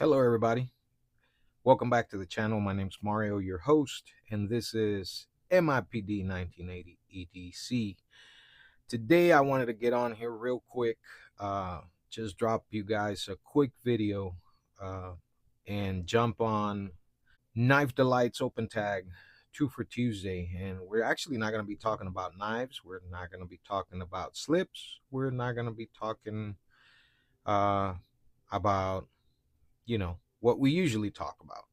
Hello, everybody. Welcome back to the channel. My name's Mario, your host, and this is MIPD 1980 EDC. Today, I wanted to get on here real quick, just drop you guys a quick video uh, and jump on Knife Delights Open Tag 2 for Tuesday. And we're actually not going to be talking about knives. We're not going to be talking about slips. We're not going to be talking uh, about what we usually talk about.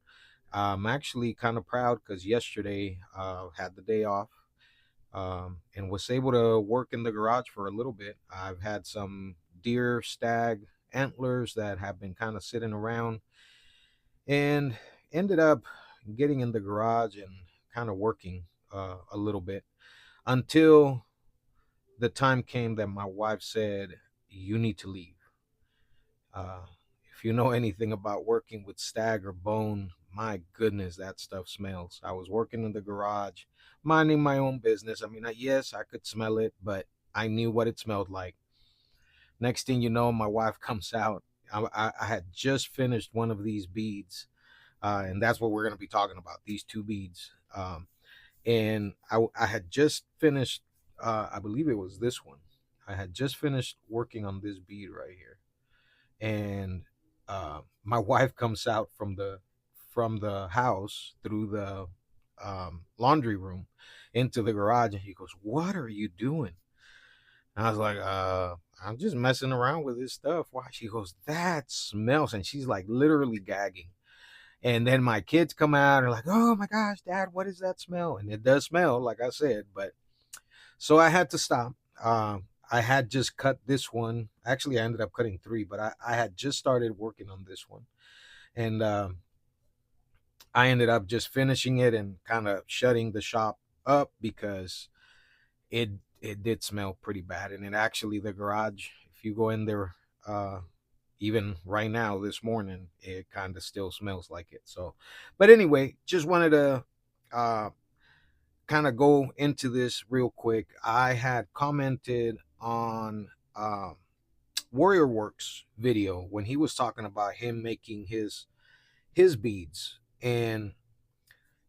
I'm actually kind of proud because yesterday had the day off and was able to work in the garage for a little bit. I've had some deer, stag, antlers that have been kind of sitting around, and ended up getting in the garage and kind of working a little bit until the time came that my wife said, "You need to leave." Uh, if you know anything about working with stag or bone, my goodness, that stuff smells. I was working in the garage, minding my own business. I mean, yes, I could smell it, but I knew what it smelled like. Next thing you know, my wife comes out. I had just finished one of these beads, and that's what we're going to be talking about, these two beads. And I had just finished, I believe it was this one. I had just finished working on this bead right here, and my wife comes out from the house through the laundry room into the garage, and he goes, "What are you doing?" And I was like, "I'm just messing around with this stuff." Why? She goes, "That smells," and she's like literally gagging. And then my kids come out and are like, "Oh my gosh, Dad, what is that smell?" And it does smell, like I said, but so I had to stop. I had just cut this one. Actually, I ended up cutting three, but I had just started working on this one. And I ended up just finishing it and kind of shutting the shop up because it it did smell pretty bad. And it actually, the garage, if you go in there, uh, even right now this morning, it kind of still smells like it. So, but anyway, just wanted to uh, kind of go into this real quick. I had commented on Warrior Works video when he was talking about him making his beads. And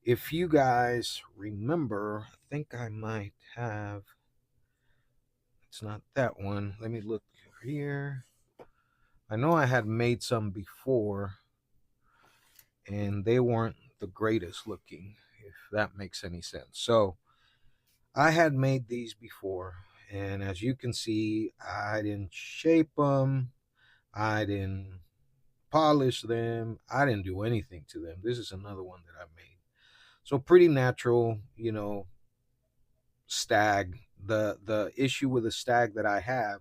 if you guys remember, I think I might have, it's not that one. Let me look here. I know I had made some before and they weren't the greatest looking, if that makes any sense. So I had made these before, and as you can see, I didn't shape them, I didn't polish them, I didn't do anything to them. This is another one that I made. So pretty natural, stag. The issue with the stag that I have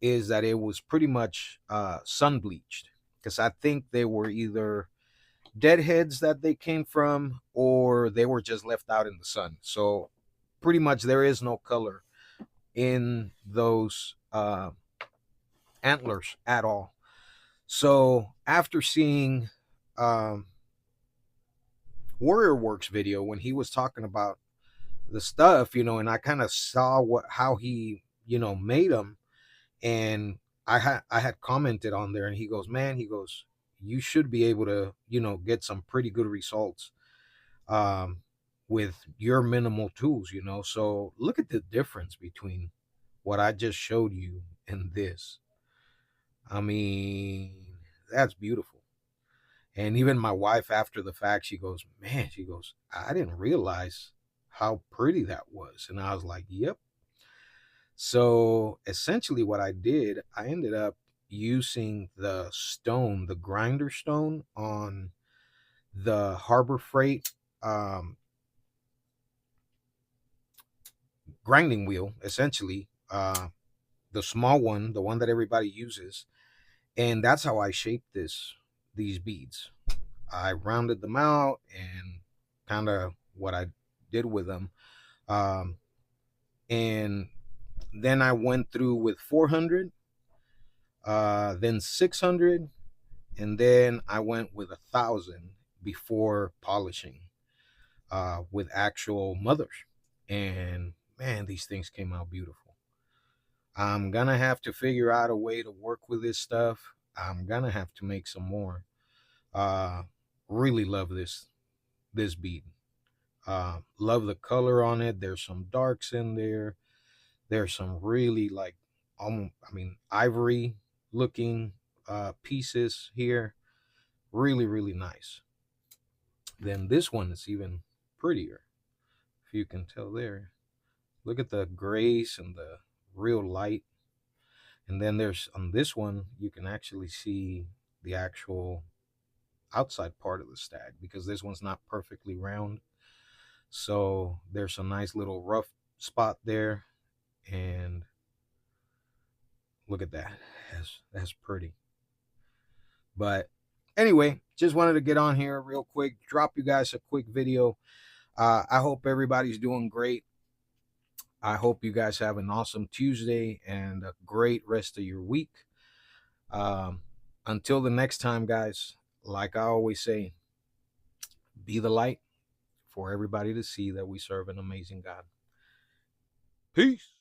is that it was pretty much sun bleached, because I think they were either deadheads that they came from or they were just left out in the sun. So pretty much there is no color in those antlers at all. So after seeing um, Warrior Works video when he was talking about the stuff, and I kind of saw how he, made them, and I had commented on there, and he goes, "Man," he goes, "you should be able to, get some pretty good results um with your minimal tools. So look at the difference between what I just showed you and this. I mean, that's beautiful." And even my wife, after the fact, she goes, "Man," she goes, "I didn't realize how pretty that was." And I was like, "Yep." So essentially, what I did, I ended up using the stone, the grinder stone on the Harbor Freight um, grinding wheel, essentially, the small one, the one that everybody uses. And that's how I shaped these beads. I rounded them out and kind of what I did with them. Um, and then I went through with 400, then 600, and then I went with 1,000 before polishing with actual mothers. And man, these things came out beautiful. I'm gonna have to figure out a way to work with this stuff. I'm gonna have to make some more. Uh, really love this bead. Love the color on it. There's some darks in there. There's some really like, ivory looking pieces here. Really, really nice. Then this one is even prettier, if you can tell there. Look at the grace and the real light. And then there's on this one, you can actually see the actual outside part of the stag because this one's not perfectly round. So there's a nice little rough spot there. And look at that. That's pretty. But anyway, just wanted to get on here real quick, drop you guys a quick video. I hope everybody's doing great. I hope you guys have an awesome Tuesday and a great rest of your week. Um, until the next time, guys, like I always say, be the light for everybody to see that we serve an amazing God. Peace.